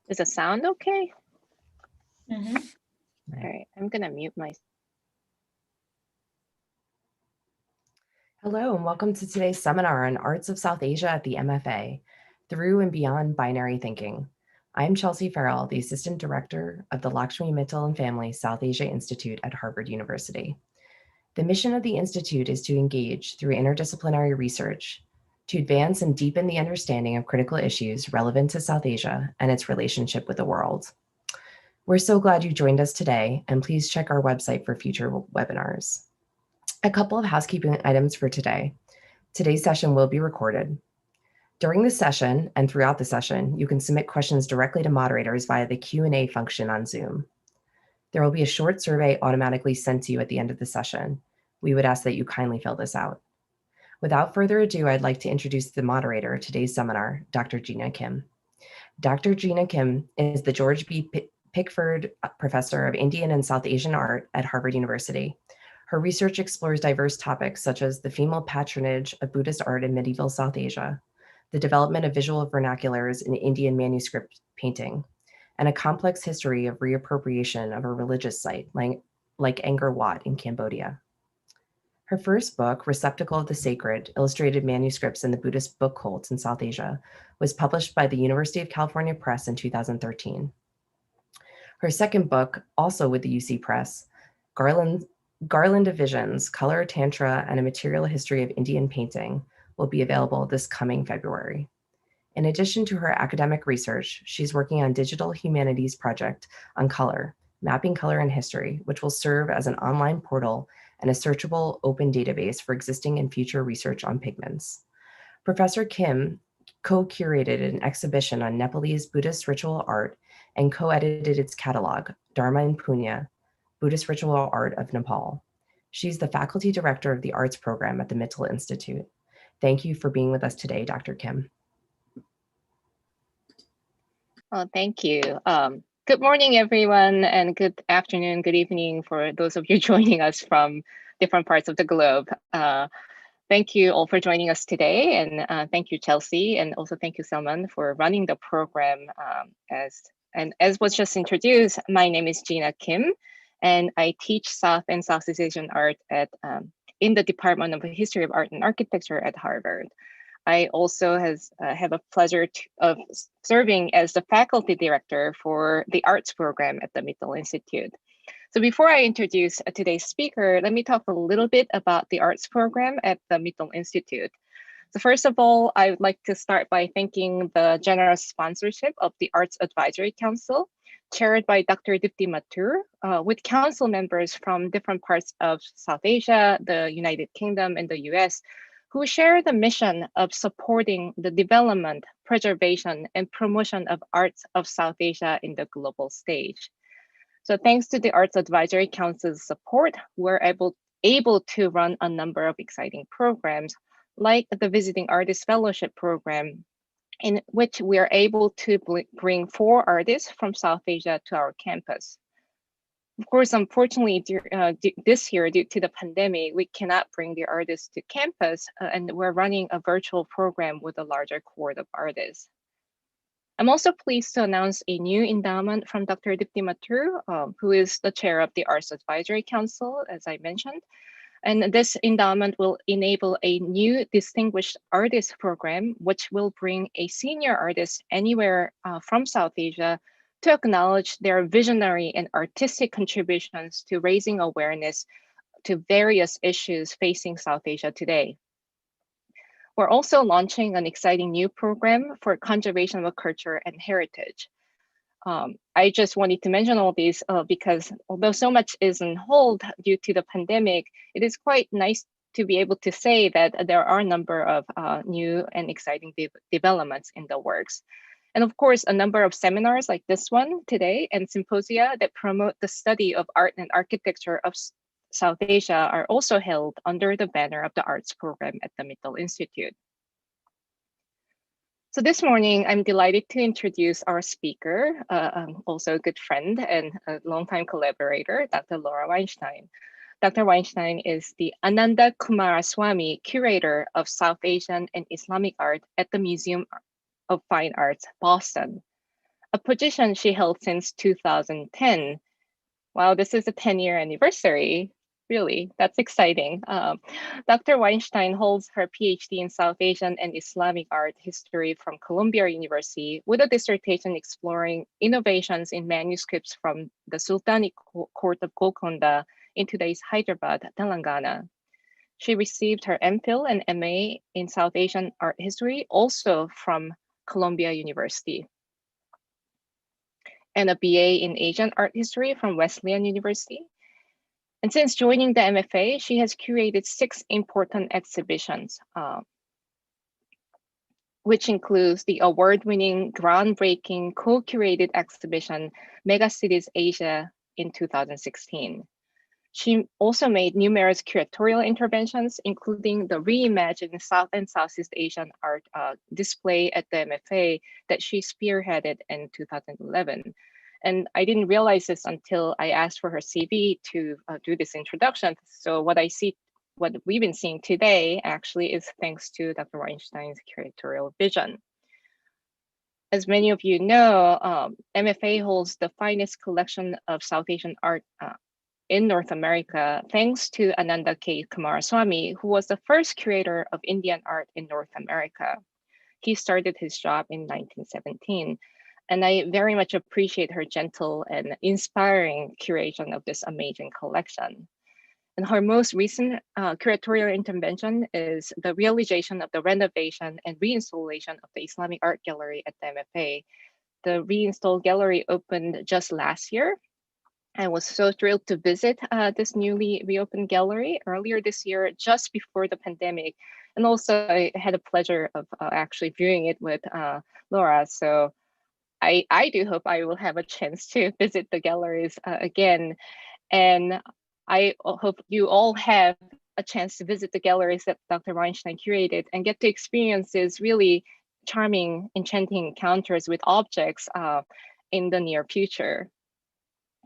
Is the sound okay? Mm-hmm. All right, I'm gonna mute myself. Hello, and welcome to today's seminar on Arts of South Asia at the MFA, Through and Beyond Binary Thinking. I'm Chelsea Farrell, the Assistant Director of the Lakshmi Mittal and Family South Asia Institute at Harvard University. The mission of the Institute is to engage through interdisciplinary research to advance and deepen the understanding of critical issues relevant to South Asia and its relationship with the world. We're so glad you joined us today, and please check our website for future webinars. A couple of housekeeping items for today. Today's session will be recorded. During the session and throughout the session, you can submit questions directly to moderators via the Q&A function on Zoom. There will be a short survey automatically sent to you at the end of the session. We would ask that you kindly fill this out. Without further ado, I'd like to introduce the moderator of today's seminar, Dr. Jinah Kim. Dr. Jinah Kim is the George B. Bickford Professor of Indian and South Asian Art at Harvard University. Her research explores diverse topics such as the female patronage of Buddhist art in medieval South Asia, the development of visual vernaculars in Indian manuscript painting, and a complex history of reappropriation of a religious site like Angkor Wat in Cambodia. Her first book, Receptacle of the Sacred, Illustrated Manuscripts in the Buddhist Book Cults in South Asia, was published by the University of California Press in 2013. Her second book, also with the UC Press, Garland of Visions, Color, Tantra, and a Material History of Indian Painting, will be available this coming February. In addition to her academic research, she's working on Digital Humanities Project on color, mapping color and history, which will serve as an online portal and a searchable open database for existing and future research on pigments. Professor Kim co-curated an exhibition on Nepalese Buddhist ritual art and co-edited its catalog, Dharma and Punya, Buddhist Ritual Art of Nepal. She's the faculty director of the arts program at the Mittal Institute. Thank you for being with us today, Dr. Kim. Oh, thank you. Good morning, everyone, and good afternoon, good evening for those of you joining us from different parts of the globe. Thank you all for joining us today, and thank you, Chelsea, and also thank you, Salman, for running the program. As was just introduced, my name is Jinah Kim, and I teach South and Southeast Asian art in the Department of History of Art and Architecture at Harvard. I also have a pleasure of serving as the faculty director for the arts program at the Mittal Institute. So before I introduce today's speaker, let me talk a little bit about the arts program at the Mittal Institute. So first of all, I would like to start by thanking the generous sponsorship of the Arts Advisory Council, chaired by Dr. Dipti Mathur, with council members from different parts of South Asia, the United Kingdom, and the US, who share the mission of supporting the development, preservation, and promotion of arts of South Asia in the global stage. So thanks to the Arts Advisory Council's support, we're able to run a number of exciting programs, like the Visiting Artist Fellowship Program, in which we are able to bring 4 artists from South Asia to our campus. Of course, unfortunately, this year, due to the pandemic, we cannot bring the artists to campus, and we're running a virtual program with a larger cohort of artists. I'm also pleased to announce a new endowment from Dr. Dipti Mathur, who is the chair of the Arts Advisory Council, as I mentioned. And this endowment will enable a new Distinguished Artist Program, which will bring a senior artist anywhere from South Asia to acknowledge their visionary and artistic contributions to raising awareness to various issues facing South Asia today. We're also launching an exciting new program for conservation of culture and heritage. I just wanted to mention all these because although so much is on hold due to the pandemic, it is quite nice to be able to say that there are a number of new and exciting developments in the works. And of course, a number of seminars like this one today and symposia that promote the study of art and architecture of South Asia are also held under the banner of the arts program at the Mittal Institute. So this morning, I'm delighted to introduce our speaker, also a good friend and a longtime collaborator, Dr. Laura Weinstein. Dr. Weinstein is the Ananda Coomaraswamy Curator of South Asian and Islamic Art at the Museum of Fine Arts, Boston. a position she held since 2010. Wow, this is a 10-year anniversary. Really, that's exciting. Dr. Weinstein holds her PhD in South Asian and Islamic art history from Columbia University with a dissertation exploring innovations in manuscripts from the Sultanate Court of Golconda in today's Hyderabad, Telangana. She received her MPhil and MA in South Asian art history, also from Columbia University, and a BA in Asian art history from Wesleyan University. And since joining the MFA, she has curated 6 important exhibitions, which includes the award-winning, groundbreaking, co-curated exhibition, Megacities Asia in 2016. She also made numerous curatorial interventions, including the reimagined South and Southeast Asian art display at the MFA that she spearheaded in 2011. And I didn't realize this until I asked for her CV to do this introduction. So what we've been seeing today actually is thanks to Dr. Weinstein's curatorial vision. As many of you know, MFA holds the finest collection of South Asian art in North America, thanks to Ananda Coomaraswamy, who was the first curator of Indian art in North America. He started his job in 1917. And I very much appreciate her gentle and inspiring curation of this amazing collection. And her most recent curatorial intervention is the realization of the renovation and reinstallation of the Islamic Art Gallery at the MFA. The reinstalled gallery opened just last year. I was so thrilled to visit this newly reopened gallery earlier this year, just before the pandemic. And also I had a pleasure of actually viewing it with Laura. So I do hope I will have a chance to visit the galleries again. And I hope you all have a chance to visit the galleries that Dr. Weinstein curated and get to experience these really charming, enchanting encounters with objects in the near future.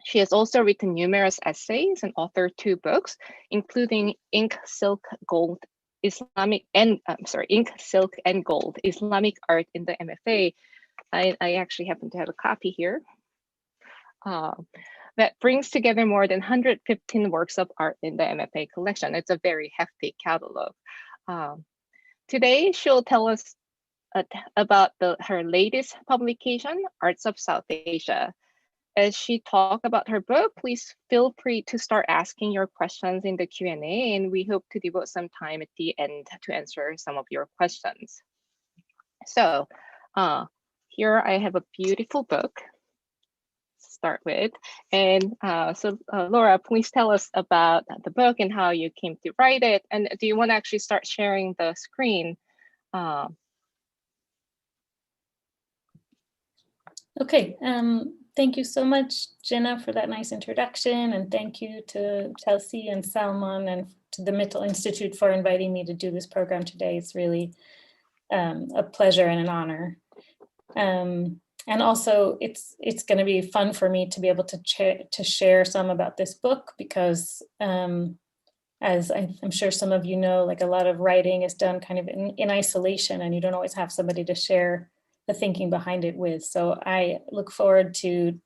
She has also written numerous essays and authored 2 books, including Ink, Silk, Gold, Ink, Silk, and Gold, Islamic Art in the MFA. I actually happen to have a copy here that brings together more than 115 works of art in the MFA collection. It's a very hefty catalog. Today, she'll tell us about her latest publication, Arts of South Asia. As she talks about her book, please feel free to start asking your questions in the Q&A, and we hope to devote some time at the end to answer some of your questions. So here I have a beautiful book to start with. And Laura, please tell us about the book and how you came to write it. And do you want to actually start sharing the screen? Okay, thank you so much, Jinah, for that nice introduction. And thank you to Chelsea and Salman and to the Mittal Institute for inviting me to do this program today. It's really a pleasure and an honor. And also it's going to be fun for me to be able to share some about this book because as I'm sure some of you know, like a lot of writing is done kind of in isolation and you don't always have somebody to share the thinking behind it with. So I look forward to,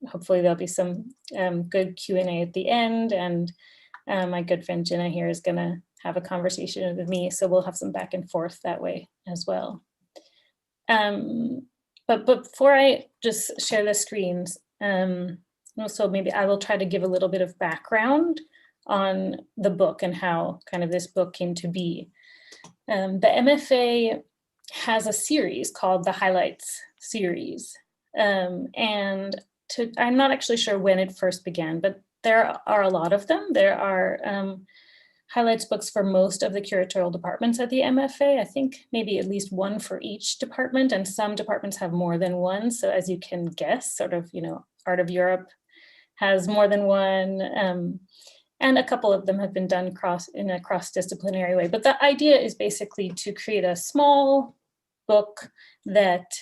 hopefully there'll be some good Q&A at the end, and my good friend Jinah here is gonna have a conversation with me, so we'll have some back and forth that way as well. But before I just share the screens, also maybe I will try to give a little bit of background on the book and how kind of this book came to be. The MFA has a series called the Highlights series. I'm not actually sure when it first began, but there are a lot of them. There are highlights books for most of the curatorial departments at the MFA. I think maybe at least one for each department, and some departments have more than one. So as you can guess, sort of, you know, Art of Europe has more than one. And a couple of them have been done in a cross-disciplinary way. But the idea is basically to create a small book that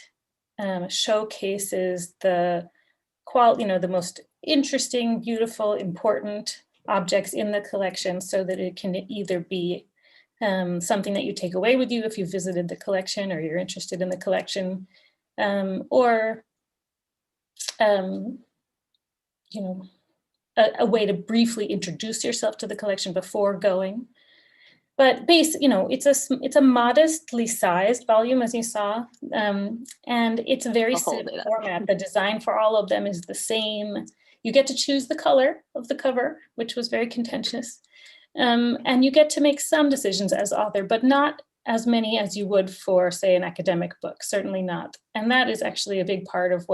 showcases the the most interesting, beautiful, important objects in the collection, so that it can either be something that you take away with you if you visited the collection or you're interested in the collection, or you know, a way to briefly introduce yourself to the collection before going. But it's a modestly sized volume, as you saw, and it's a very simple format. The design for all of them is the same. You get to choose the color of the cover, which was very contentious, and you get to make some decisions as author, but not as many as you would for, say, an academic book. Certainly not. And that is actually a big part of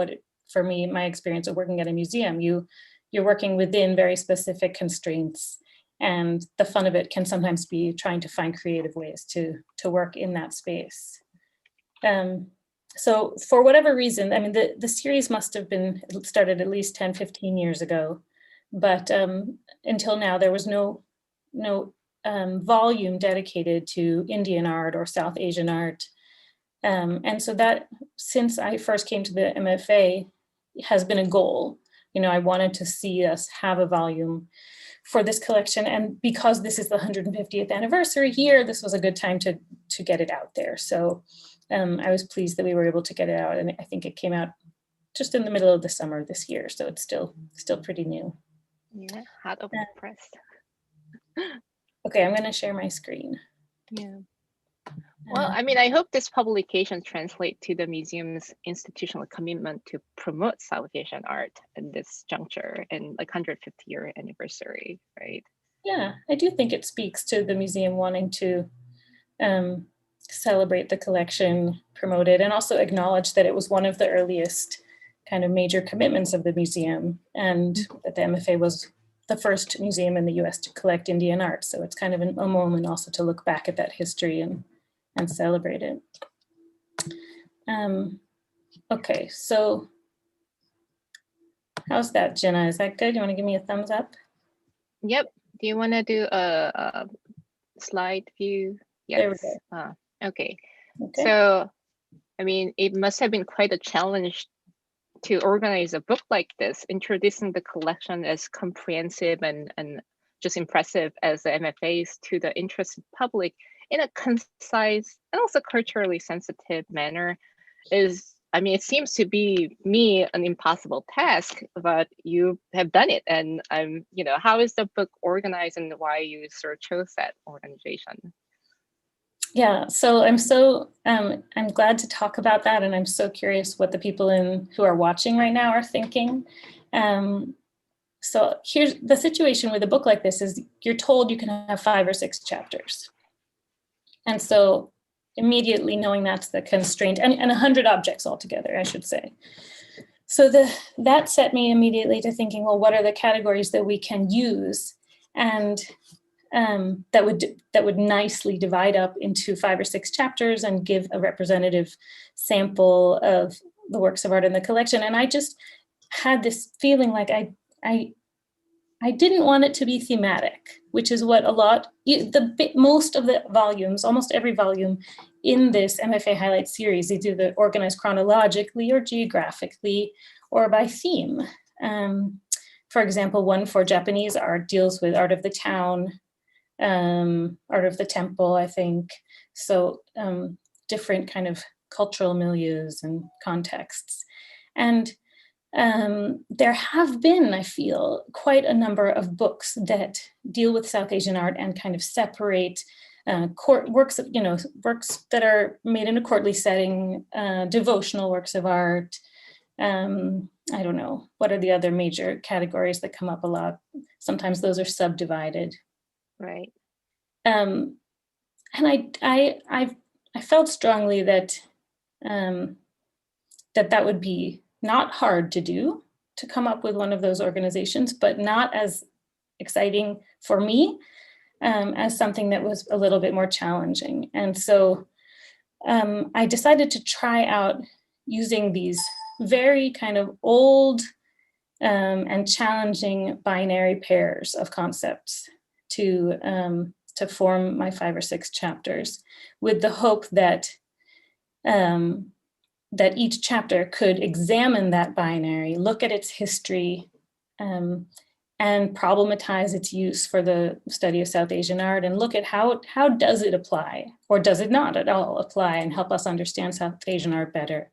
for me, my experience of working at a museum. You're working within very specific constraints. And the fun of it can sometimes be trying to find creative ways to work in that space. So for whatever reason, I mean, the series must have been started at least 10, 15 years ago, but until now, there was no volume dedicated to Indian art or South Asian art. And so that, since I first came to the MFA, has been a goal. I wanted to see us have a volume for this collection. And because this is the 150th anniversary year, this was a good time to get it out there. So I was pleased that we were able to get it out. And I think it came out just in the middle of the summer this year. So it's still pretty new. Yeah, hot off the press. Okay, I'm going to share my screen. Yeah. Well, I mean, I hope this publication translates to the museum's institutional commitment to promote South Asian art at this juncture and 150-year anniversary, right? Yeah, I do think it speaks to the museum wanting to celebrate the collection, promote it, and also acknowledge that it was one of the earliest kind of major commitments of the museum, and that the MFA was the first museum in the US to collect Indian art. So it's kind of a moment also to look back at that history and celebrate it. Okay, so how's that, Jinah? Is that good? You want to give me a thumbs up? Yep. Do you want to do a slide view? Yes. There we go. Okay. So, I mean, it must have been quite a challenge to organize a book like this, introducing the collection as comprehensive and just impressive as the MFAs to the interested public in a concise and also culturally sensitive manner is, I mean, it seems to be an impossible task, but you have done it. And how is the book organized and why you sort of chose that organization? Yeah, so I'm glad to talk about that, and I'm so curious what the people who are watching right now are thinking. So here's the situation with a book like this: is you're told you can have 5 or 6 chapters, and so immediately knowing that's the constraint, and 100 objects altogether, I should say. So that set me immediately to thinking, well, what are the categories that we can use, and that would nicely divide up into 5 or 6 chapters and give a representative sample of the works of art in the collection. And I just had this feeling like I didn't want it to be thematic, which is what most of the volumes, almost every volume in this MFA Highlight series, is either organized chronologically or geographically or by theme. For example, one for Japanese art deals with art of the town, art of the temple, I think. So different kind of cultural milieus and contexts. And there have been, I feel, quite a number of books that deal with South Asian art and kind of separate works that are made in a courtly setting, devotional works of art. I don't know, what are the other major categories that come up a lot? Sometimes those are subdivided. Right. And I felt strongly that that would be not hard to do, to come up with one of those organizations, but not as exciting for me as something that was a little bit more challenging. And so I decided to try out using these very kind of old and challenging binary pairs of concepts to form my 5 or 6 chapters, with the hope that that each chapter could examine that binary, look at its history, and problematize its use for the study of South Asian art, and look at how does it apply, or does it not at all apply, and help us understand South Asian art better.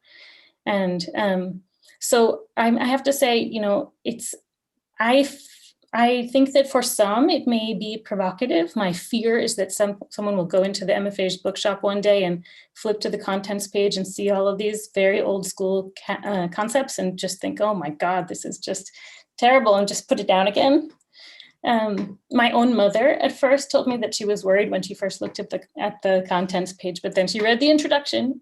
And So I have to say, I think that for some it may be provocative. My fear is that someone will go into the MFA's bookshop one day and flip to the contents page and see all of these very old school concepts and just think, oh my God, this is just terrible, and just put it down again. My own mother at first told me that she was worried when she first looked at the contents page, but then she read the introduction,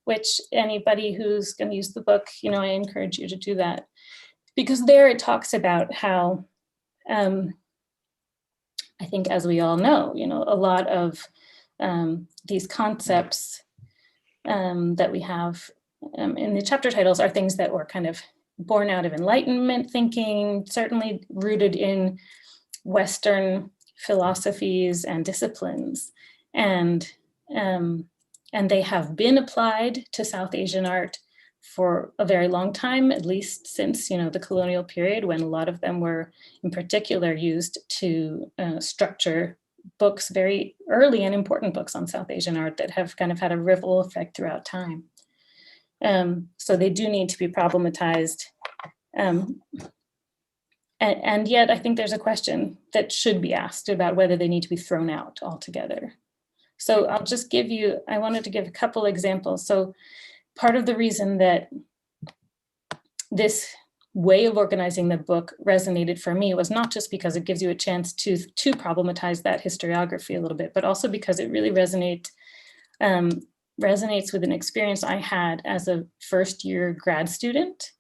which anybody who's going to use the book, I encourage you to do that, because there it talks about how, I think, as we all know, a lot of these concepts that we have in the chapter titles are things that were kind of born out of Enlightenment thinking, certainly rooted in Western philosophies and disciplines, and they have been applied to South Asian art for a very long time, at least since the colonial period, when a lot of them were in particular used to structure books, very early and important books on South Asian art that have kind of had a ripple effect throughout time. So they do need to be problematized. And yet I think there's a question that should be asked about whether they need to be thrown out altogether. So I'll just I wanted to give a couple examples. So part of the reason that this way of organizing the book resonated for me was not just because it gives you a chance to problematize that historiography a little bit, but also because it really resonates with an experience I had as a first-year grad student.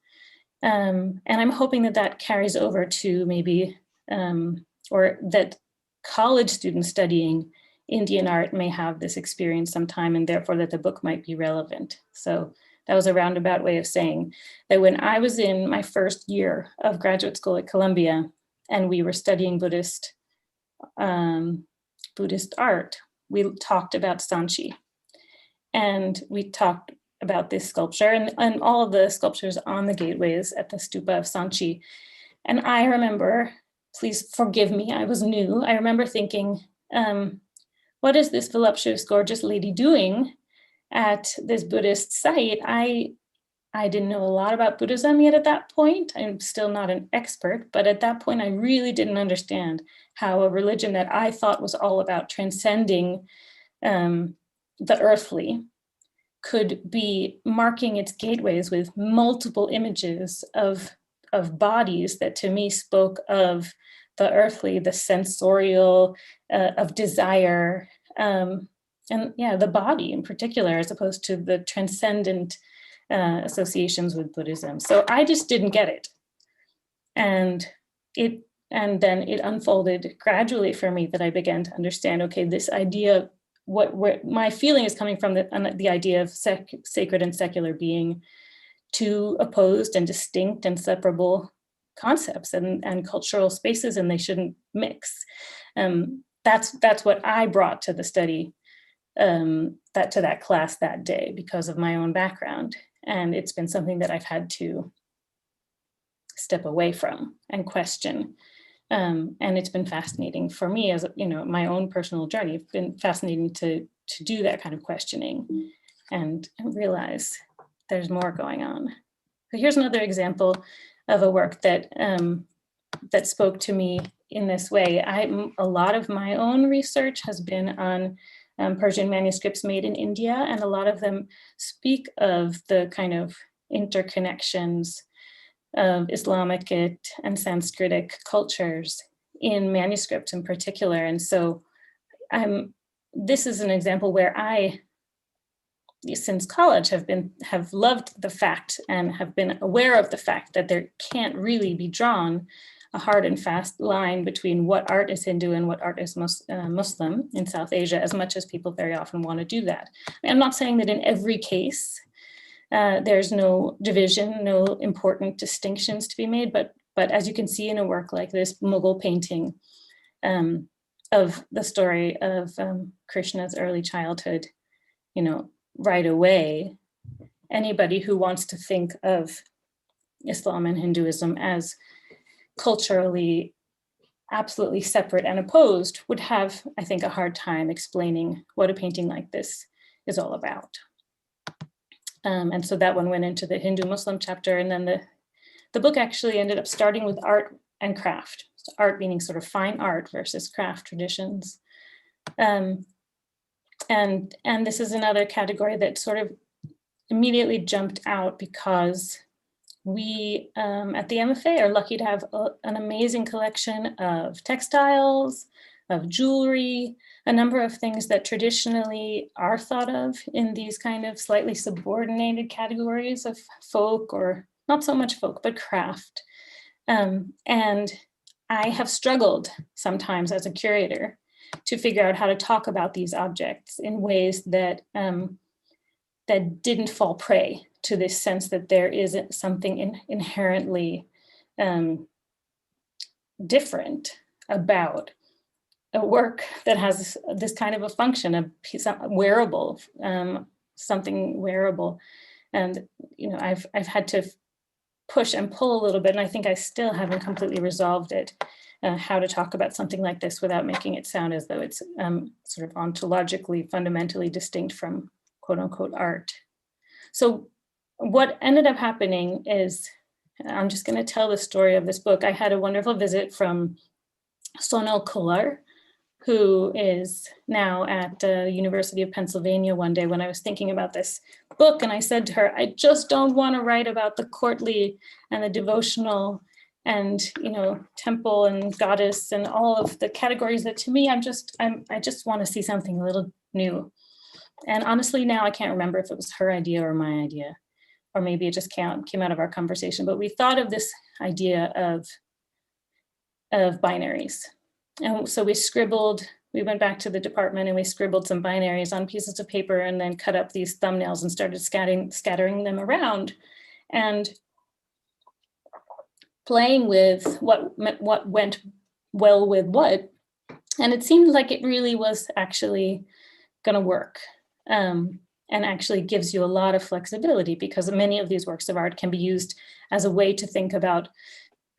And I'm hoping that carries over to maybe, or that college students studying Indian art may have this experience sometime, and therefore that the book might be relevant. So that was a roundabout way of saying that when I was in my first year of graduate school at Columbia, and we were studying Buddhist art, we talked about Sanchi. And we talked about this sculpture and all of the sculptures on the gateways at the stupa of Sanchi. And I remember, please forgive me, I was new. I remember thinking, what is this voluptuous, gorgeous lady doing at this Buddhist site? I didn't know a lot about Buddhism yet at that point. I'm still not an expert, but at that point, I really didn't understand how a religion that I thought was all about transcending the earthly could be marking its gateways with multiple images of bodies that to me spoke of the earthly, the sensorial, of desire, and the body in particular, as opposed to the transcendent associations with Buddhism. So I just didn't get it. And then it unfolded gradually for me that I began to understand, okay, this idea, where my feeling is coming from the idea of sacred and secular being two opposed and distinct and separable concepts and cultural spaces, and they shouldn't mix. That's what I brought to the study, to that class that day because of my own background. And it's been something that I've had to step away from and question. And it's been fascinating for me as my own personal journey. It's been fascinating to do that kind of questioning and realize there's more going on. So here's another example of a work that that spoke to me in this way. A lot of my own research has been on Persian manuscripts made in India, and a lot of them speak of the kind of interconnections of Islamic and Sanskritic cultures in manuscripts in particular. And so this is an example where I, since college, have loved the fact and have been aware of the fact that there can't really be drawn a hard and fast line between what art is Hindu and what art is Muslim in South Asia, as much as people very often want to do that. I'm not saying that in every case there's no division, no important distinctions to be made, but as you can see in a work like this Mughal painting of the story of Krishna's early childhood, right away, anybody who wants to think of Islam and Hinduism as culturally absolutely separate and opposed would have, I think, a hard time explaining what a painting like this is all about. And so that one went into the Hindu-Muslim chapter. And then the book actually ended up starting with art and craft. So art meaning sort of fine art versus craft traditions. And this is another category that sort of immediately jumped out because we at the MFA are lucky to have an amazing collection of textiles, of jewelry, a number of things that traditionally are thought of in these kind of slightly subordinated categories of folk, or not so much folk, but craft. And I have struggled sometimes as a curator to figure out how to talk about these objects in ways that that didn't fall prey to this sense that there is something inherently different about a work that has this kind of a function, a piece of wearable, something wearable. And I've had to push and pull a little bit, and I think I still haven't completely resolved it, how to talk about something like this without making it sound as though it's sort of ontologically, fundamentally distinct from quote unquote art. So what ended up happening is, I'm just going to tell the story of this book. I had a wonderful visit from Sonal Kolar, who is now at the University of Pennsylvania one day when I was thinking about this book. And I said to her, I just don't want to write about the courtly and the devotional and, temple and goddess and all of the categories that to me, I just want to see something a little new. And honestly, now I can't remember if it was her idea or my idea, or maybe it just came out of our conversation, but we thought of this idea of binaries. And so we went back to the department and we scribbled some binaries on pieces of paper and then cut up these thumbnails and started scattering them around and playing with what went well with what. And it seemed like it really was actually going to work. And actually gives you a lot of flexibility, because many of these works of art can be used as a way to think about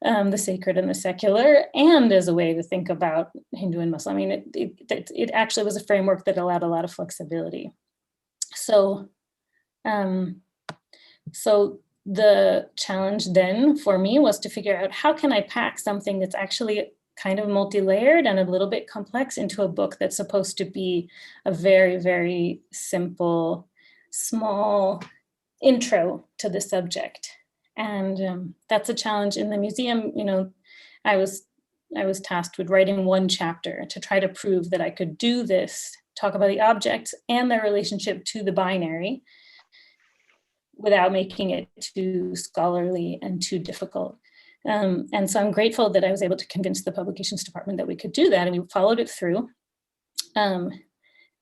the sacred and the secular, and as a way to think about Hindu and Muslim. I mean, it actually was a framework that allowed a lot of flexibility. So, so the challenge then for me was to figure out, how can I pack something that's actually kind of multi-layered and a little bit complex into a book that's supposed to be a very, very simple, small intro to the subject. And that's a challenge in the museum. I was tasked with writing one chapter to try to prove that I could do this, talk about the objects and their relationship to the binary without making it too scholarly and too difficult. And so I'm grateful that I was able to convince the publications department that we could do that, and we followed it through. And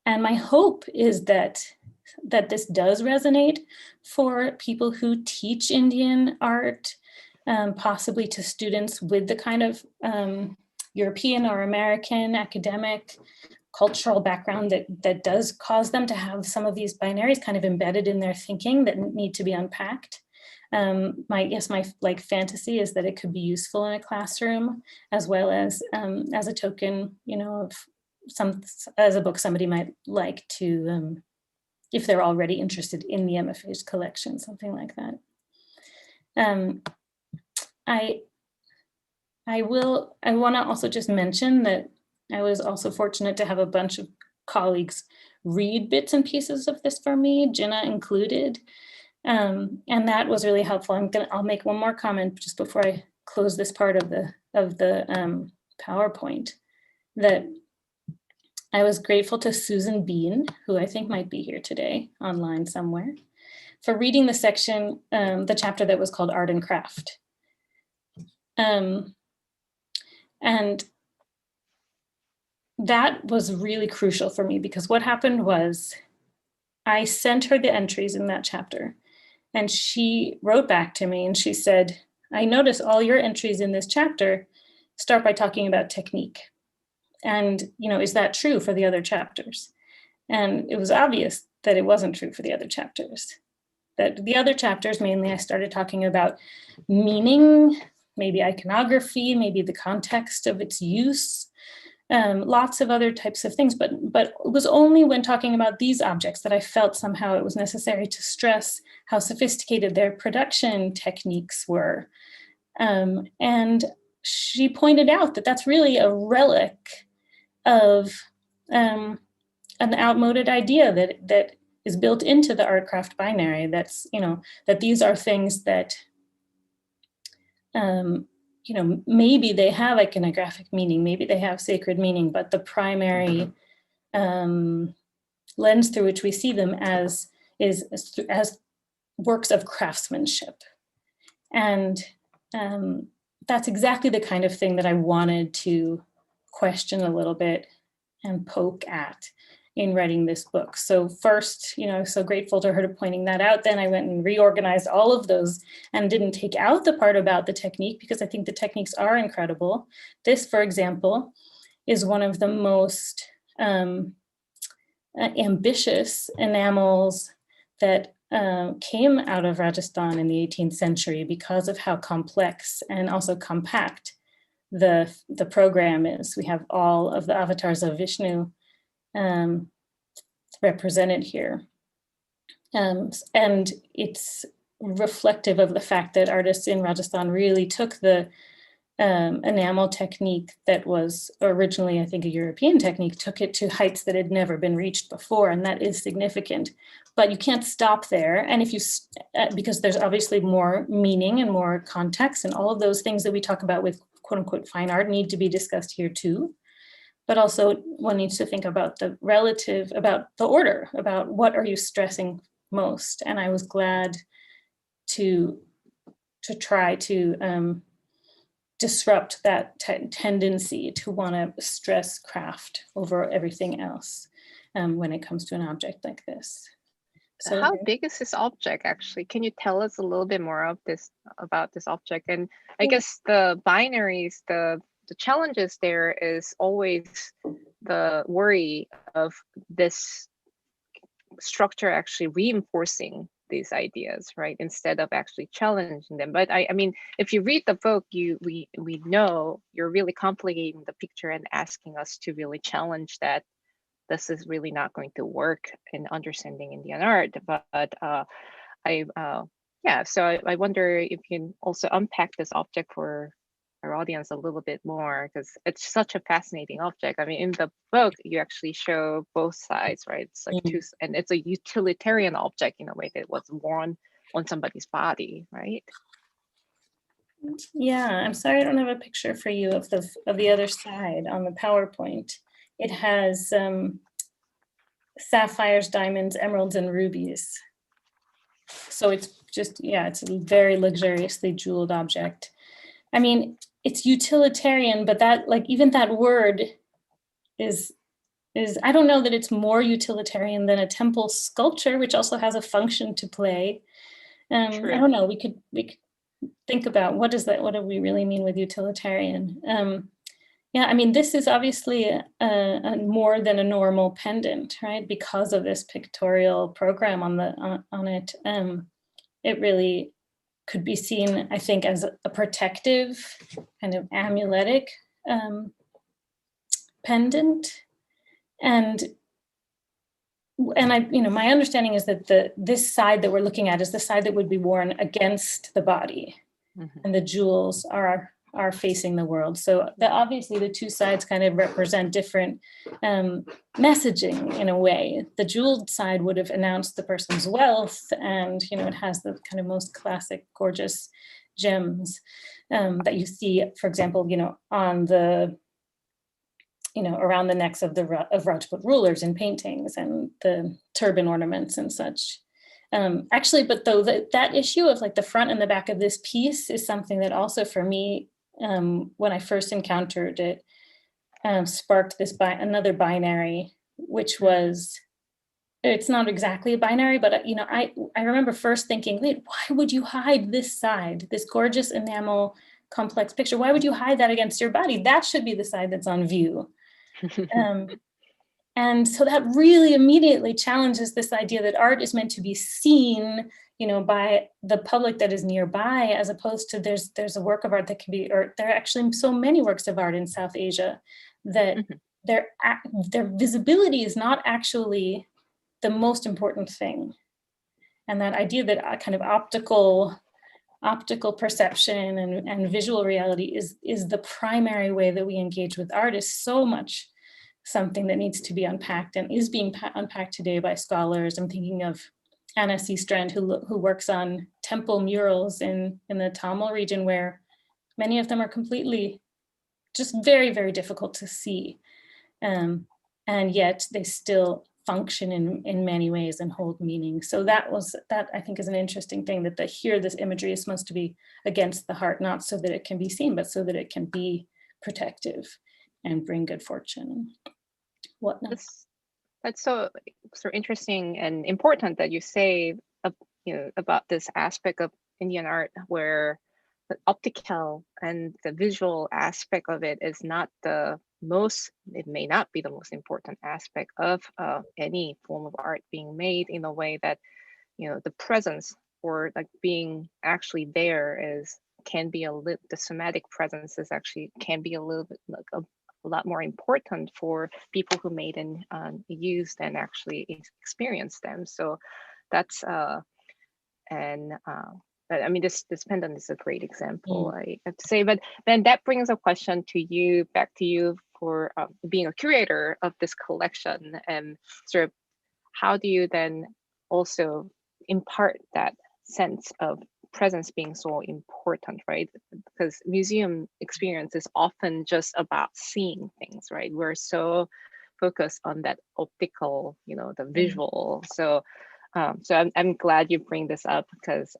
my hope is that this does resonate for people who teach Indian art, possibly to students with the kind of European or American academic cultural background that does cause them to have some of these binaries kind of embedded in their thinking that need to be unpacked. My fantasy is that it could be useful in a classroom, as well as a token, of as a book somebody might like to, if they're already interested in the MFA's collection, something like that. I want to also just mention that I was also fortunate to have a bunch of colleagues read bits and pieces of this for me, Jinah included. And that was really helpful. I'll make one more comment just before I close this part of the PowerPoint, that I was grateful to Susan Bean, who I think might be here today online somewhere, for reading the section, the chapter that was called Art and Craft. And that was really crucial for me, because what happened was I sent her the entries in that chapter, and she wrote back to me and she said, I notice all your entries in this chapter start by talking about technique. And, is that true for the other chapters? And it was obvious that it wasn't true for the other chapters. That the other chapters, mainly I started talking about meaning, maybe iconography, maybe the context of its use, lots of other types of things, but it was only when talking about these objects that I felt somehow it was necessary to stress how sophisticated their production techniques were. And she pointed out that that's really a relic of an outmoded idea that is built into the art craft binary. That's, that these are things that, maybe they have iconographic meaning, maybe they have sacred meaning, but the primary lens through which we see them as works of craftsmanship. And that's exactly the kind of thing that I wanted to question a little bit and poke at in writing this book. So first, I was so grateful to her for pointing that out. Then I went and reorganized all of those and didn't take out the part about the technique because I think the techniques are incredible. This, for example, is one of the most ambitious enamels that came out of Rajasthan in the 18th century because of how complex and also compact the program is. We have all of the avatars of Vishnu represented here. And it's reflective of the fact that artists in Rajasthan really took the enamel technique that was originally, I think, a European technique, took it to heights that had never been reached before, and that is significant. But you can't stop there, and if you, because there's obviously more meaning and more context, and all of those things that we talk about with quote unquote fine art need to be discussed here too. But also one needs to think about the relative, about the order, about what are you stressing most. And I was glad to try to disrupt that tendency to want to stress craft over everything else when it comes to an object like this. So how big is this object actually? Can you tell us a little bit more about this object? And I guess the binaries, the challenges there is always the worry of this structure actually reinforcing these ideas, right? Instead of actually challenging them. But I mean, if you read the book, we know you're really complicating the picture and asking us to really challenge that this is really not going to work in understanding Indian art. But so I wonder if you can also unpack this object for our audience a little bit more, because it's such a fascinating object. I mean, in the book, you actually show both sides, right? It's like two, and it's a utilitarian object in a way that was worn on somebody's body, right? Yeah, I'm sorry I don't have a picture for you of the other side on the PowerPoint. It has sapphires, diamonds, emeralds, and rubies. So it's just, it's a very luxuriously jeweled object. I mean, it's utilitarian, but that, like, even that word is I don't know that it's more utilitarian than a temple sculpture, which also has a function to play. I don't know, we could think about what is that, what do we really mean with utilitarian? I mean, this is obviously a more than a normal pendant, right? Because of this pictorial program on it, it really could be seen, I think, as a protective kind of amuletic pendant, and I, my understanding is that this side that we're looking at is the side that would be worn against the body, and the jewels are facing the world. So obviously the two sides kind of represent different messaging in a way. The jeweled side would have announced the person's wealth, and it has the kind of most classic gorgeous gems that you see, for example, on the around the necks of Rajput rulers in paintings, and the turban ornaments and such. Actually, but though that issue of like the front and the back of this piece is something that also for me, when I first encountered it, sparked another binary, which was, it's not exactly a binary, but I remember first thinking, wait, why would you hide this side, this gorgeous enamel complex picture? Why would you hide that against your body? That should be the side that's on view. And so that really immediately challenges this idea that art is meant to be seen, by the public that is nearby, as opposed to there's a work of art that can be, or there are actually so many works of art in South Asia that their visibility is not actually the most important thing. And that idea that kind of optical perception and visual reality is the primary way that we engage with art is so much something that needs to be unpacked and is being unpacked today by scholars. I'm thinking of Anna C. Strand, who works on temple murals in the Tamil region, where many of them are completely just very, very difficult to see. And yet they still function in many ways and hold meaning. So that I think is an interesting thing, that here this imagery is supposed to be against the heart, not so that it can be seen, but so that it can be protective and bring good fortune. Whatnot. That's so interesting and important that you say about this aspect of Indian art, where the optical and the visual aspect of it is not it may not be the most important aspect of any form of art being made, in a way that the presence, or like being actually there, can be the somatic presence can be a little bit like a lot more important for people who made and used and actually experienced them. So that's I mean, this pendant is a great example, I have to say. But then that brings a question back to you for being a curator of this collection, and sort of how do you then also impart that sense of presence being so important, right? Because museum experience is often just about seeing things, right? We're so focused on that optical, the visual. So I'm glad you bring this up, because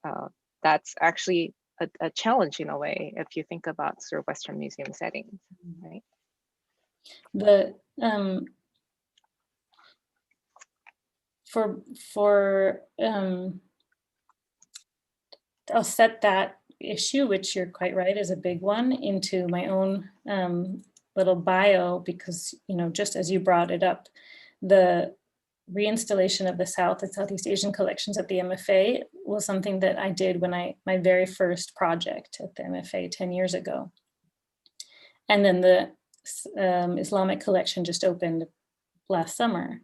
that's actually a challenge in a way, if you think about sort of Western museum settings, right? I'll set that issue, which you're quite right is a big one, into my own little bio, because just as you brought it up, the reinstallation of the South and Southeast Asian collections at the MFA was something that I did when my very first project at the MFA 10 years ago. And then the Islamic collection just opened last summer.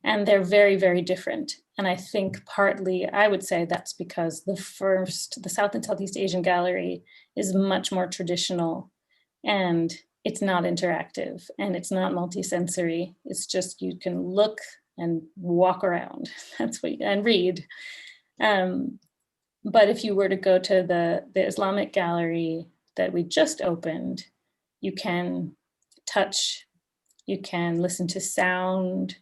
And they're very, very different. And I think partly, I would say that's because the South and Southeast Asian gallery is much more traditional, and it's not interactive, and it's not multisensory. It's just, you can look and walk around, and read. But if you were to go to the Islamic gallery that we just opened, you can touch, you can listen to sound,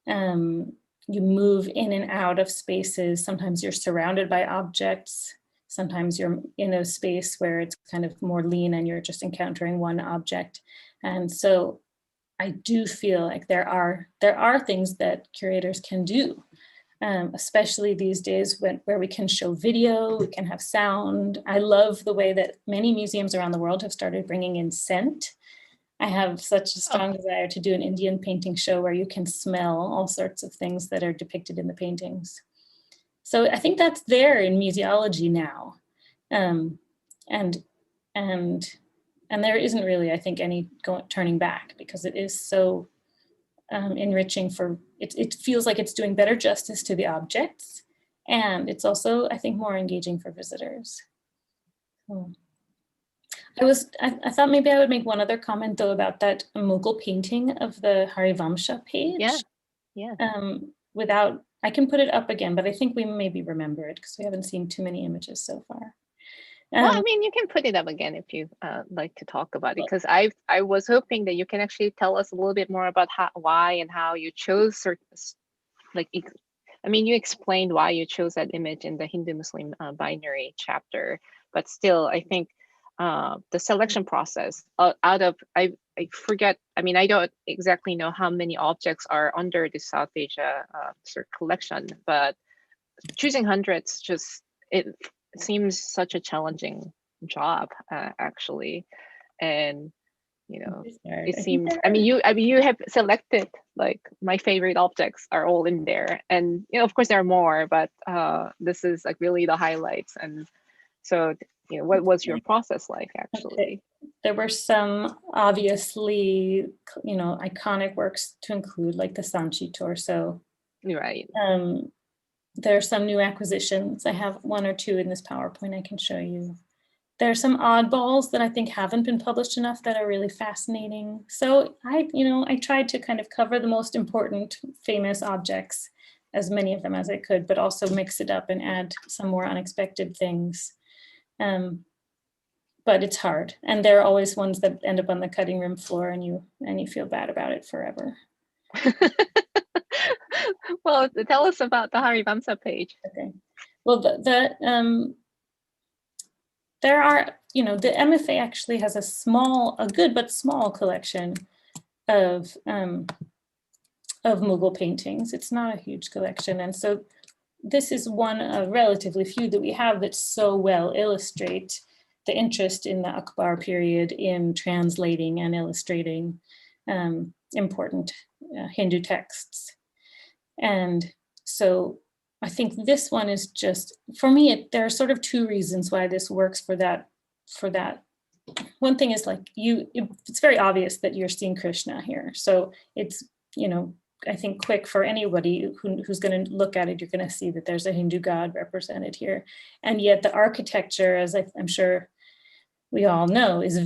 you move in and out of spaces. Sometimes you're surrounded by objects. Sometimes you're in a space where it's kind of more lean and you're just encountering one object. And so I do feel like there are things that curators can do, especially these days where we can show video, we can have sound. I love the way that many museums around the world have started bringing in scent. I have such a strong desire to do an Indian painting show where you can smell all sorts of things that are depicted in the paintings. So I think that's there in museology now. And there isn't really, I think, any turning back, because it is so enriching it feels like it's doing better justice to the objects. And it's also, I think, more engaging for visitors. I thought maybe I would make one other comment though about that Mughal painting of the Harivamsha page. Yeah. I can put it up again, but I think we maybe remember it because we haven't seen too many images so far. Well, I mean, you can put it up again if you like to talk about it, because I was hoping that you can actually tell us a little bit more about why and how you chose certain, you explained why you chose that image in the Hindu-Muslim binary chapter, but still, I think the selection process I forget, I don't exactly know how many objects are under the South Asia sort of collection, but choosing hundreds it seems such a challenging job actually. And you know, It's hard. it I think seems, there I mean, you have selected like my favorite objects are all in there. And, you know, of course there are more, but this is like really the highlights. And so, you know, what was your process like actually? Okay. There were some obviously, you know, iconic works to include, like the Sanchi torso. Right. There are some new acquisitions. I have one or two in this PowerPoint I can show you. There are some oddballs that I think haven't been published enough that are really fascinating. So I tried to kind of cover the most important famous objects, as many of them as I could, but also mix it up and add some more unexpected things. But it's hard. And there are always ones that end up on the cutting room floor and you feel bad about it forever. Well, tell us about the Haribamsa page. Okay. Well, there are, you know, the MFA actually has a good but small collection of Mughal paintings. It's not a huge collection. And so this is one of relatively few that we have that so well illustrate the interest in the Akbar period in translating and illustrating important Hindu texts. And so I think this one is just, for me, there are sort of two reasons why this works for that. One thing is like it's very obvious that you're seeing Krishna here. So it's, you know, I think quick for anybody who's going to look at it, you're going to see that there's a Hindu god represented here. And yet the architecture, as I'm sure we all know, is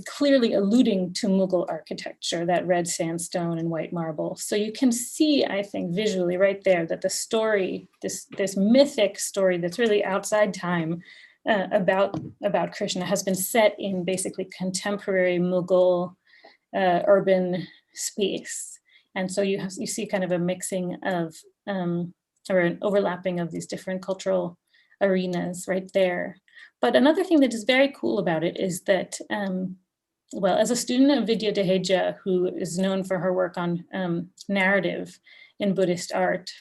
clearly alluding to Mughal architecture, that red sandstone and white marble. So you can see, I think, visually right there that the story, this mythic story that's really outside time about Krishna has been set in basically contemporary Mughal urban space. And so you see kind of a mixing of, or an overlapping of these different cultural arenas right there. But another thing that is very cool about it is that, well, as a student of Vidya Deheja, who is known for her work on narrative in Buddhist art,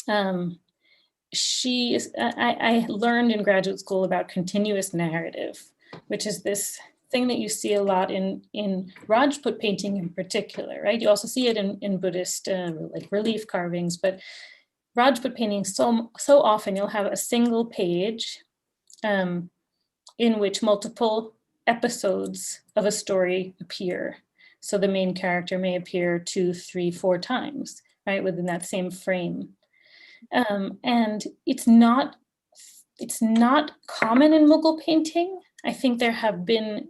I learned in graduate school about continuous narrative, which is this thing that you see a lot in Rajput painting in particular, right? You also see it in Buddhist like relief carvings, but Rajput painting, so often you'll have a single page in which multiple episodes of a story appear. So the main character may appear 2, 3, 4 times, right, within that same frame. And it's not common in Mughal painting. I think there have been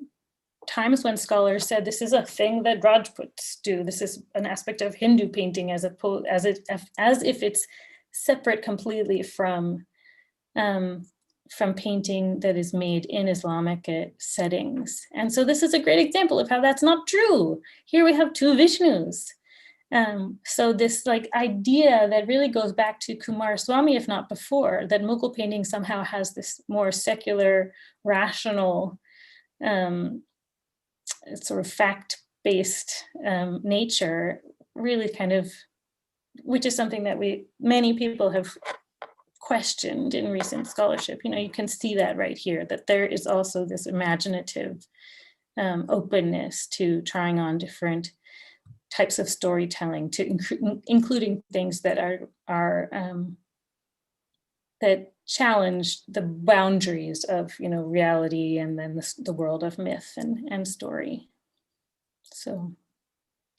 times when scholars said this is a thing that Rajputs do. This is an aspect of Hindu painting as if it's separate completely from painting that is made in Islamic settings. And so this is a great example of how that's not true. Here we have 2 Vishnus. So this like idea that really goes back to Coomaraswamy, if not before, that Mughal painting somehow has this more secular, rational, sort of fact-based nature, really kind of, which is something that many people have questioned in recent scholarship. You know, you can see that right here, that there is also this imaginative openness to trying on different types of storytelling, to including things that are that challenge the boundaries of, you know, reality and then the world of myth and story. So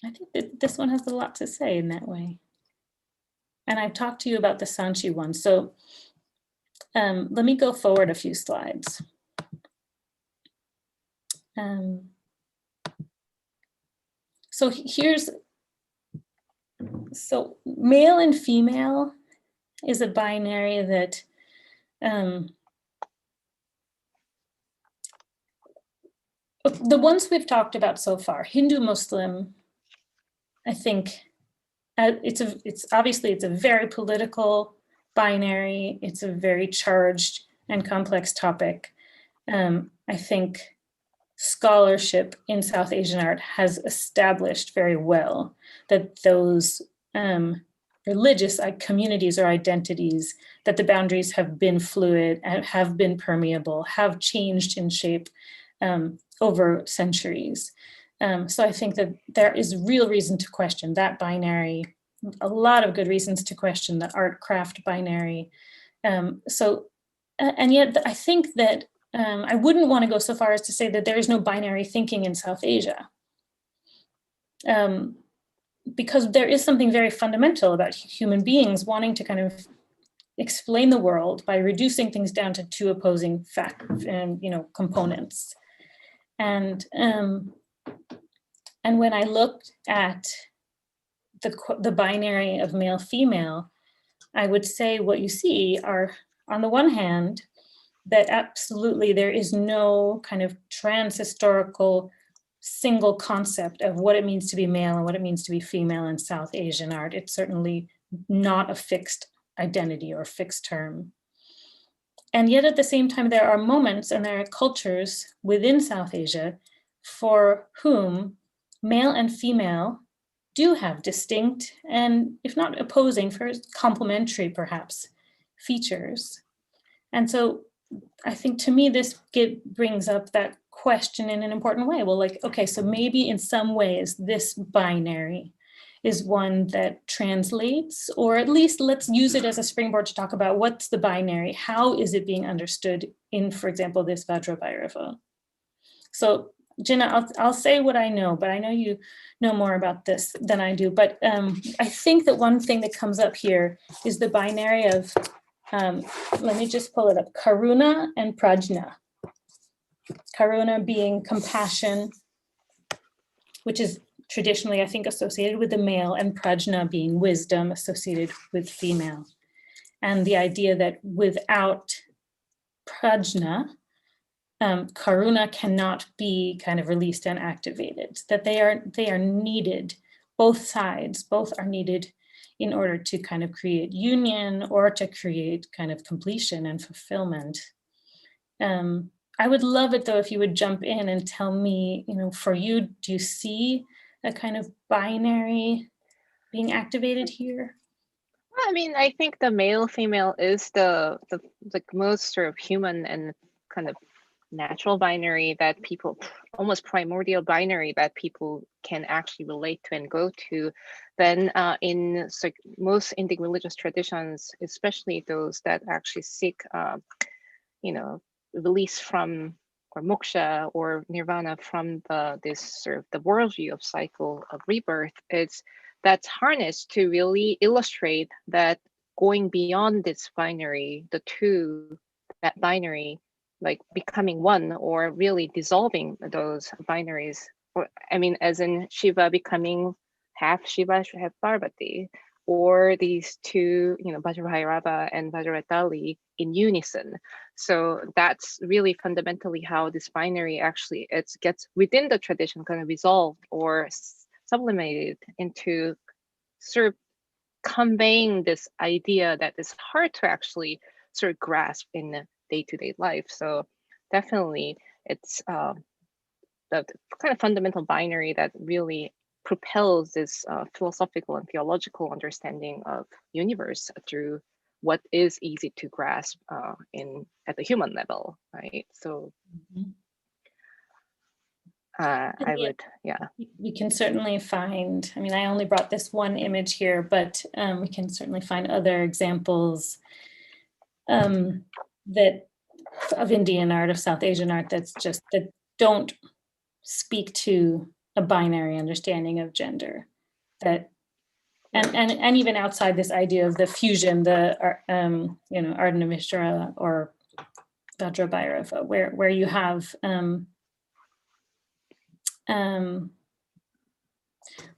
I think that this one has a lot to say in that way. And I've talked to you about the Sanchi one. So let me go forward a few slides. So male and female is a binary that the ones we've talked about so far, Hindu, Muslim, I think it's obviously a very political binary. It's a very charged and complex topic. I think scholarship in South Asian art has established very well that those religious communities or identities, that the boundaries have been fluid and have been permeable, have changed in shape over centuries. So I think that there is real reason to question that binary, a lot of good reasons to question the art-craft binary. And yet I think that I wouldn't want to go so far as to say that there is no binary thinking in South Asia. Because there is something very fundamental about human beings wanting to kind of explain the world by reducing things down to two opposing components. And when I looked at the binary of male-female, I would say what you see are, on the one hand, that absolutely there is no kind of trans-historical single concept of what it means to be male and what it means to be female in South Asian art. It's certainly not a fixed identity or fixed term. And yet at the same time, there are moments and there are cultures within South Asia for whom male and female do have distinct and, if not opposing, first complementary perhaps, features. And so I think to me, this brings up that question in an important way. Well, like, okay, so maybe in some ways this binary is one that translates, or at least let's use it as a springboard to talk about what's the binary, how is it being understood in, for example, this Vajrabhairava. So Jinah, I'll say what I know, but I know you know more about this than I do. But I think that one thing that comes up here is the binary of, let me just pull it up, Karuna and Prajna. Karuna being compassion, which is traditionally, I think, associated with the male, and Prajna being wisdom associated with female. And the idea that without Prajna, Karuna cannot be kind of released and activated, that they are needed, both sides, both are needed in order to kind of create union or to create kind of completion and fulfillment. I would love it though if you would jump in and tell me, for you, do you see a kind of binary being activated here? I mean, I think the male-female is the most sort of human and kind of natural binary that people, almost primordial binary that people can actually relate to and go to. Then in most Indic religious traditions, especially those that actually seek, release from, or moksha or nirvana from this sort of the worldview of cycle of rebirth, that's harnessed to really illustrate that going beyond this binary, the two, that binary, like becoming one or really dissolving those binaries. Or, I mean, as in Shiva becoming half Shiva, half Parvati, or these two, Vajrabhairava and Vajratali in unison. So that's really fundamentally how this binary actually gets within the tradition kind of resolved or sublimated into sort of conveying this idea that is hard to actually sort of grasp in day-to-day life. So definitely it's the kind of fundamental binary that really propels this philosophical and theological understanding of universe through what is easy to grasp at the human level, right? So we can certainly find, I mean, I only brought this one image here, but we can certainly find other examples that of Indian art, of South Asian art, that don't speak to a binary understanding of gender, that and even outside this idea of the fusion, the Ardhana Mishra or Vajrabhairava, where you have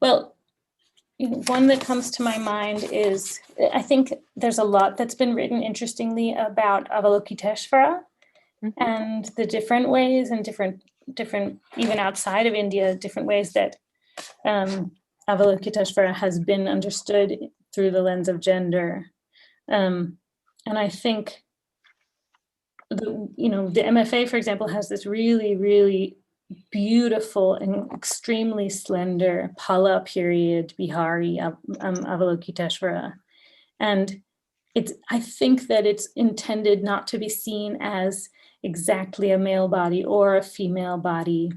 well, one that comes to my mind is, I think there's a lot that's been written interestingly about Avalokiteshvara and the different ways and different, even outside of India, different ways that Avalokiteshvara has been understood through the lens of gender. And I think the MFA, for example, has this really, really beautiful and extremely slender Pala period Bihari Avalokiteshvara. And I think that it's intended not to be seen as exactly a male body or a female body,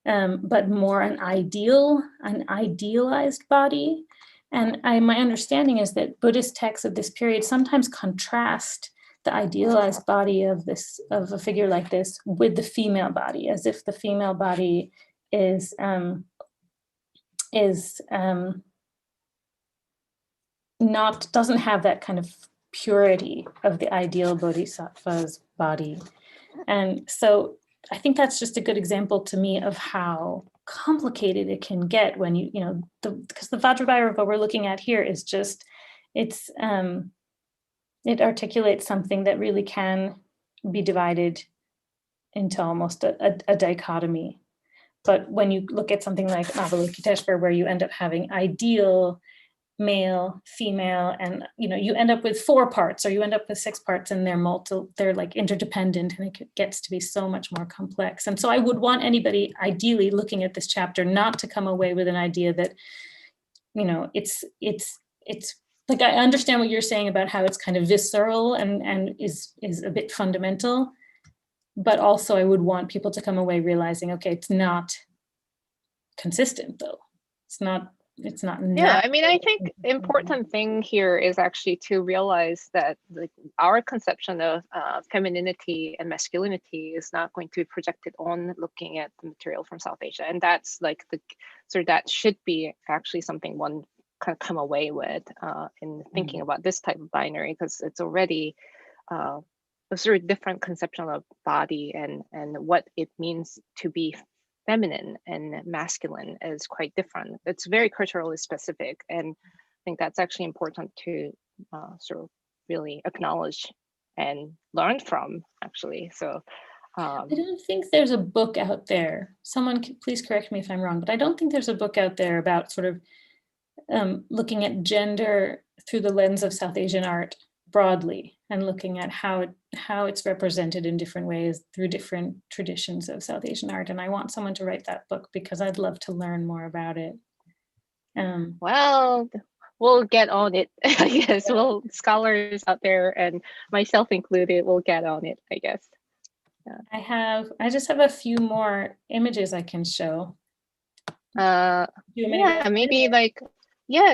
but more an idealized body. And my understanding is that Buddhist texts of this period sometimes contrast the idealized body of a figure like this with the female body, as if the female body doesn't have that kind of purity of the ideal bodhisattva's body. And so I think that's just a good example to me of how complicated it can get when because the Vajrayana we're looking at here is just, it articulates something that really can be divided into almost a dichotomy. But when you look at something like Avalokiteshvara, where you end up having ideal, male, female, and you end up with 4 parts, or you end up with 6 parts, and they're like interdependent, and it gets to be so much more complex. And so I would want anybody ideally looking at this chapter not to come away with an idea that it's like, I understand what you're saying about how it's kind of visceral and is a bit fundamental, but also I would want people to come away realizing, okay, it's not consistent though. It's not. Yeah, I mean, I think important thing here is actually to realize that like our conception of femininity and masculinity is not going to be projected on looking at the material from South Asia, and that's like that should be actually something one can come away with in thinking about this type of binary, because it's already a sort of different conception of body and what it means to be feminine and masculine is quite different. It's very culturally specific, and I think that's actually important to sort of really acknowledge and learn from, actually. So I don't think there's a book out there. Someone please correct me if I'm wrong, but I don't think there's a book out there about sort of looking at gender through the lens of South Asian art broadly, and looking at how it's represented in different ways through different traditions of South Asian art. And I want someone to write that book because I'd love to learn more about it. Well, we'll get on it. I guess scholars out there, and myself included, will get on it, I guess. Yeah. I just have a few more images I can show. Yeah, maybe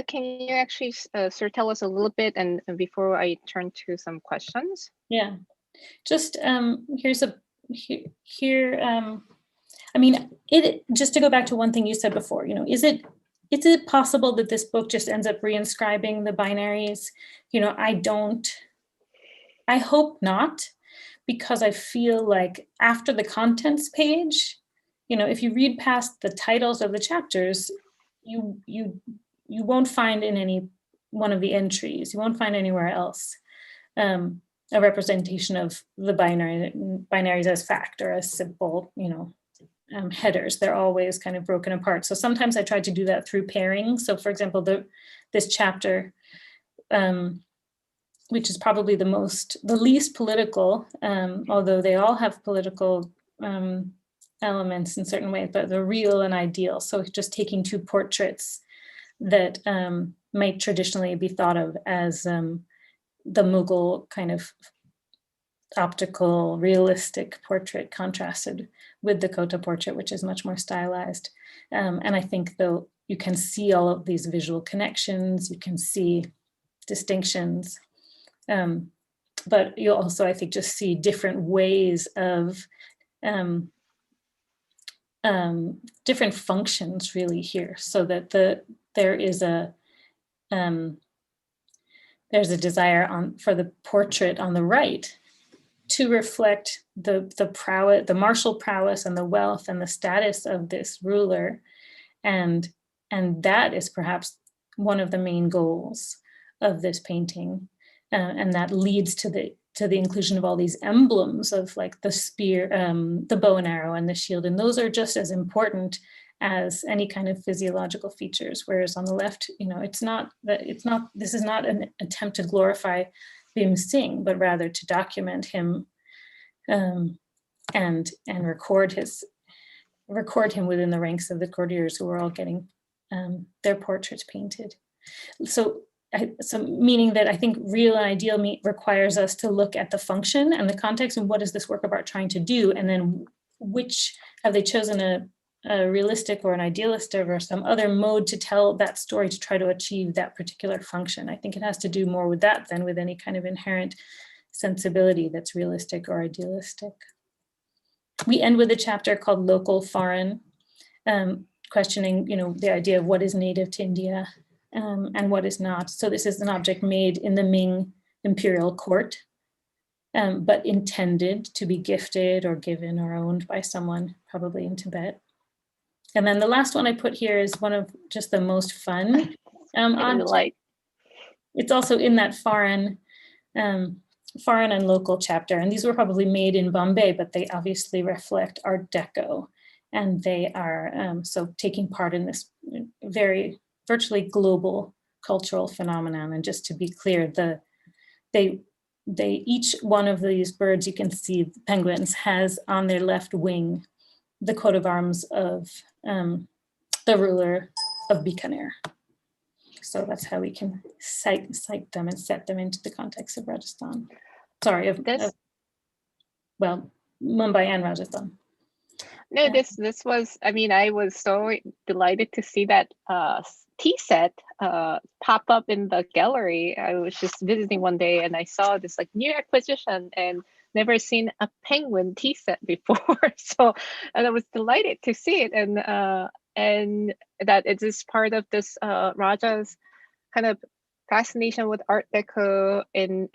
can you actually sort of tell us a little bit, and before I turn to some questions? Yeah, just here. I mean, just to go back to one thing you said before, is it possible that this book just ends up reinscribing the binaries? I hope not, because I feel like after the contents page, if you read past the titles of the chapters, you won't find in any one of the entries, you won't find anywhere else a representation of the binaries as fact or as simple, headers. They're always kind of broken apart. So sometimes I try to do that through pairing. So for example, this chapter, which is probably the least political, although they all have political elements in certain ways, but the real and ideal. So just taking 2 portraits that might traditionally be thought of as the Mughal kind of optical, realistic portrait contrasted with the Kota portrait, which is much more stylized. And I think though you can see all of these visual connections, you can see distinctions, but you'll also, I think, just see different ways of different functions really here, so that there's a desire for the portrait on the right to reflect the prowess, the martial prowess and the wealth and the status of this ruler. And that is perhaps one of the main goals of this painting. And that leads to the inclusion of all these emblems of like the spear, the bow and arrow and the shield. And those are just as important as any kind of physiological features. Whereas on the left, this is not an attempt to glorify Bhim Singh, but rather to document him and record him within the ranks of the courtiers who were all getting their portraits painted. So so meaning that I think real and ideal requires us to look at the function and the context and what is this work of art trying to do, and then have they chosen a realistic or an idealistic or some other mode to tell that story to try to achieve that particular function. I think it has to do more with that than with any kind of inherent sensibility that's realistic or idealistic. We end with a chapter called Local Foreign, questioning, the idea of what is native to India and what is not. So this is an object made in the Ming imperial court, but intended to be gifted or given or owned by someone, probably in Tibet. And then the last one I put here is one of just the most fun. It's also in that foreign and local chapter. And these were probably made in Bombay, but they obviously reflect Art Deco. And they are so taking part in this very virtually global cultural phenomenon. And just to be clear, they each one of these birds, you can see the penguins, has on their left wing the coat of arms of the ruler of Bikaner. So that's how we can cite them and set them into the context of Rajasthan. Sorry, Mumbai and Rajasthan. No, this was, I was so delighted to see that tea set pop up in the gallery. I was just visiting one day and I saw this new acquisition and never seen a penguin tea set before. And I was delighted to see it, and that it is part of this Raja's kind of fascination with Art Deco, and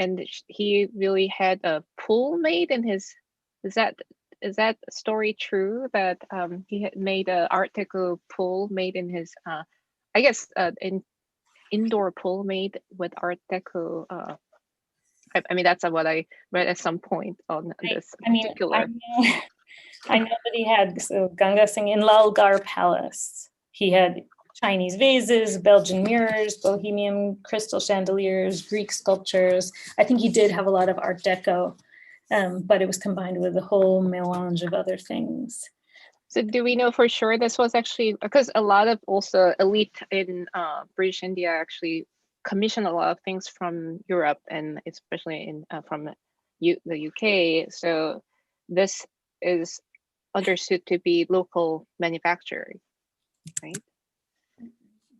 he really had a pool made in his. Is that story true that he had made an Art Deco pool made in his? I guess indoor pool made with Art Deco. That's what I read at some point on this particular. I know that he had Ganga Singh in Lalgar Palace. He had Chinese vases, Belgian mirrors, Bohemian crystal chandeliers, Greek sculptures. I think he did have a lot of Art Deco, but it was combined with a whole melange of other things. So do we know for sure this was actually, because a lot of also elite in British India actually commission a lot of things from Europe and especially from the UK. So this is understood to be local manufacturing, right?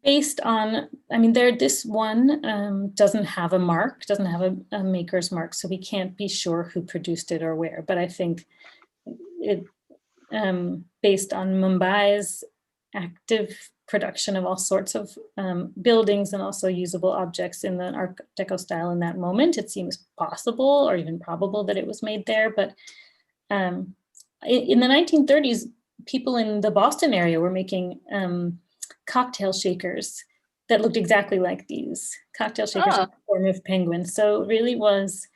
Based on, this one doesn't have a mark, doesn't have a maker's mark, so we can't be sure who produced it or where. But I think it, based on Mumbai's active production of all sorts of buildings and also usable objects in the Art Deco style in that moment, it seems possible or even probable that it was made there. But in the 1930s, people in the Boston area were making cocktail shakers that looked exactly like these cocktail shakers in the form of penguins. So it really was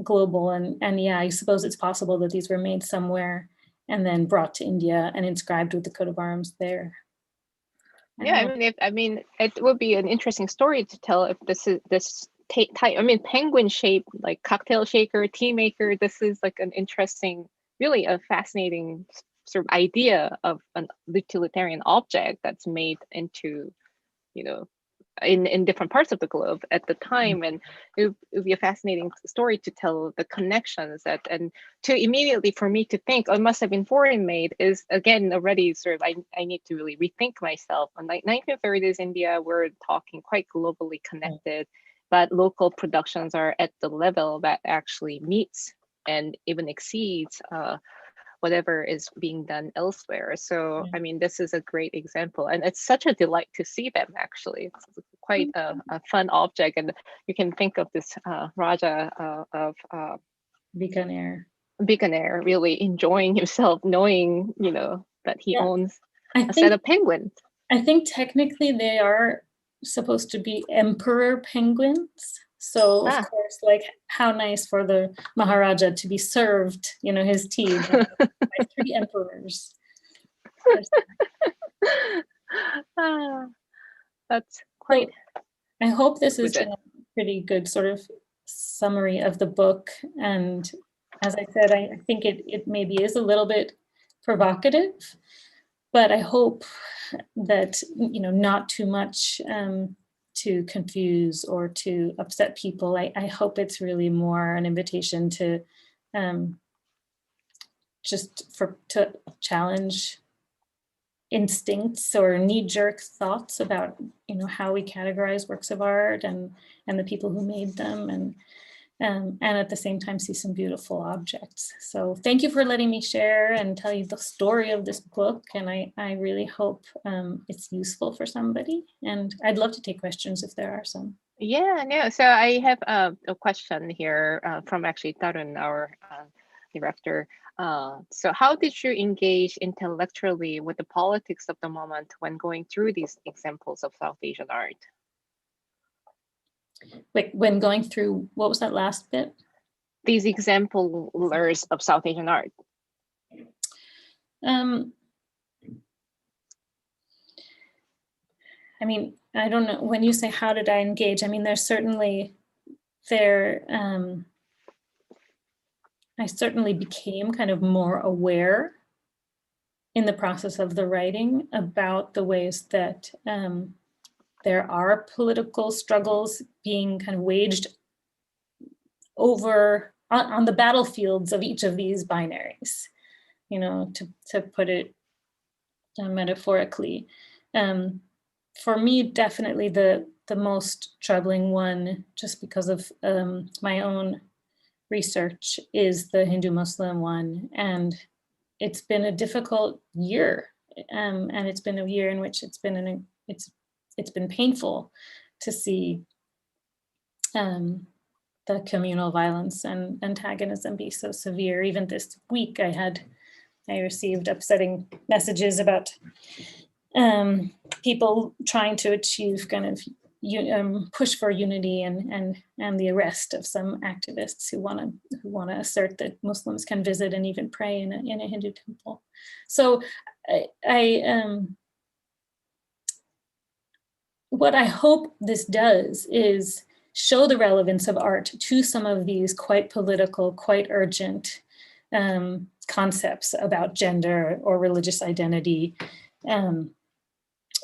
global. And yeah, I suppose it's possible that these were made somewhere and then brought to India and inscribed with the coat of arms there. Yeah, it would be an interesting story to tell if this type. Penguin shaped cocktail shaker, tea maker. This is an interesting, really a fascinating sort of idea of an utilitarian object that's made into, in different parts of the globe at the time. And it would be a fascinating story to tell the connections and to immediately for me to think, it must have been foreign made is again already sort of, I need to really rethink myself. In 1930s India, we're talking quite globally connected, but local productions are at the level that actually meets and even exceeds whatever is being done elsewhere. So, this is a great example. And it's such a delight to see them, actually. It's quite a fun object. And you can think of this Raja of Bikaner really enjoying himself, knowing, that he owns a set of penguins. I think technically they are supposed to be emperor penguins. So of course, how nice for the Maharaja to be served, his tea by 3 emperors. That's quite. I hope this is a pretty good sort of summary of the book. And as I said, I think it maybe is a little bit provocative, but I hope that, not too much to confuse or to upset people. I hope it's really more an invitation to to challenge instincts or knee-jerk thoughts about, you know, how we categorize works of art and the people who made them, and at the same time see some beautiful objects. So thank you for letting me share and tell you the story of this book, and I really hope it's useful for somebody, and I'd love to take questions if there are some. Yeah, no. So I have a question here from actually Tarun, our director. So how did you engage intellectually with the politics of the moment when going through these examples of South Asian art? Like when going through, what was that last bit? These exemplars of South Asian art. I mean, I don't know, when you say how did I engage, I mean, there's certainly I certainly became kind of more aware in the process of the writing about the ways that there are political struggles being kind of waged over on the battlefields of each of these binaries, you know, to put it metaphorically. For me, definitely the most troubling one, just because of my own research, is the Hindu-Muslim one. And it's been a difficult year. And it's been a year in which it's been painful to see the communal violence and antagonism be so severe. Even this week, I received upsetting messages about people trying to achieve kind of push for unity and the arrest of some activists who want to assert that Muslims can visit and even pray in a Hindu temple. So what I hope this does is show the relevance of art to some of these quite political, quite urgent concepts about gender or religious identity,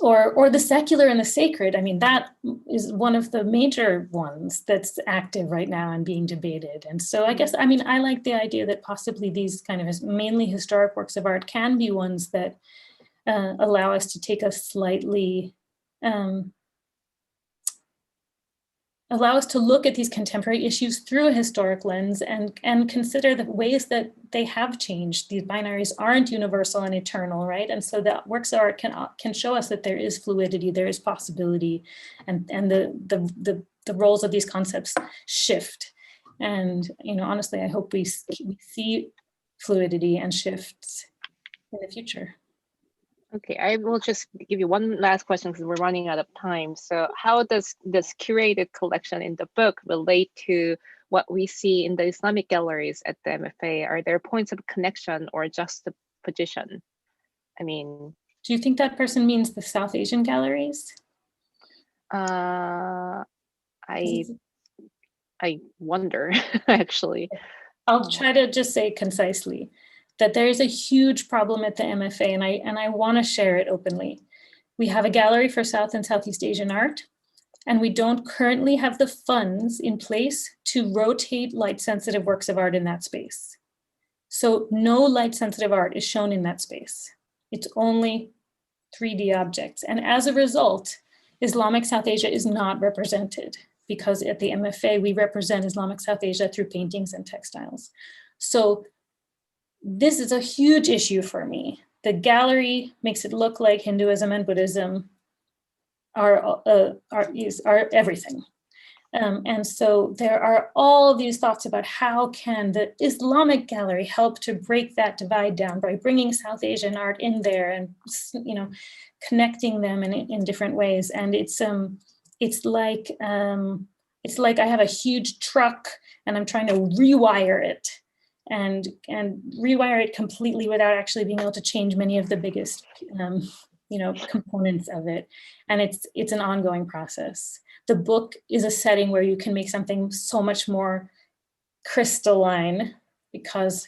or the secular and the sacred. I mean, that is one of the major ones that's active right now and being debated. And so I guess, I mean, I like the idea that possibly these kind of mainly historic works of art can be ones that allow us to take a slightly, allow us to look at these contemporary issues through a historic lens and consider the ways that they have changed. These binaries aren't universal and eternal, right? And so that works of art can show us that there is fluidity, there is possibility, and the roles of these concepts shift. And, you know, honestly, I hope we see fluidity and shifts in the future. Okay, I will just give you one last question because we're running out of time. So how does this curated collection in the book relate to what we see in the Islamic galleries at the MFA? Are there points of connection or juxtaposition? I mean... Do you think that person means the South Asian galleries? I wonder, actually. I'll try to just say concisely that there is a huge problem at the MFA, and I want to share it openly. We have a gallery for South and Southeast Asian art, and we don't currently have the funds in place to rotate light-sensitive works of art in that space. So no light-sensitive art is shown in that space. It's only 3D objects. And as a result, Islamic South Asia is not represented, because at the MFA, we represent Islamic South Asia through paintings and textiles. So this is a huge issue for me. The gallery makes it look like Hinduism and Buddhism are everything. And so there are all these thoughts about how can the Islamic gallery help to break that divide down by bringing South Asian art in there and, you know, connecting them in different ways. And it's like I have a huge truck and I'm trying to rewire it. And rewire it completely without actually being able to change many of the biggest, you know, components of it. And it's an ongoing process. The book is a setting where you can make something so much more crystalline because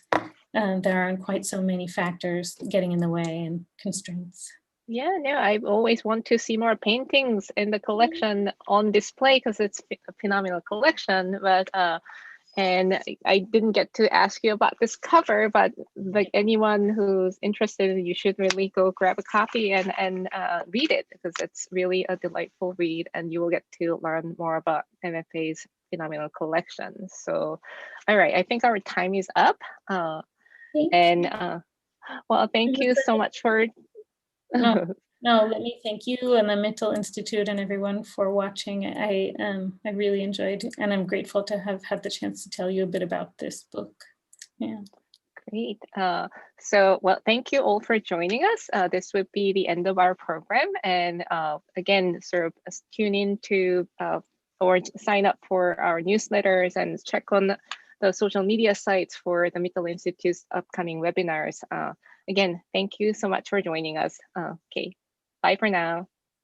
there aren't quite so many factors getting in the way and constraints. Yeah, no, I always want to see more paintings in the collection on display because it's a phenomenal collection. But and I didn't get to ask you about this cover, but like anyone who's interested, you should really go grab a copy and read it because it's really a delightful read, and you will get to learn more about MFA's phenomenal collection. So, all right, I think our time is up. Thank you. Well, thank you so much for. No, let me thank you and the Mittel Institute and everyone for watching. I really enjoyed, and I'm grateful to have had the chance to tell you a bit about this book. Yeah. Great. So, well, thank you all for joining us. This would be the end of our program. And again, sort of tune in to or sign up for our newsletters and check on the social media sites for the Mittel Institute's upcoming webinars. Again, thank you so much for joining us. Okay, bye for now.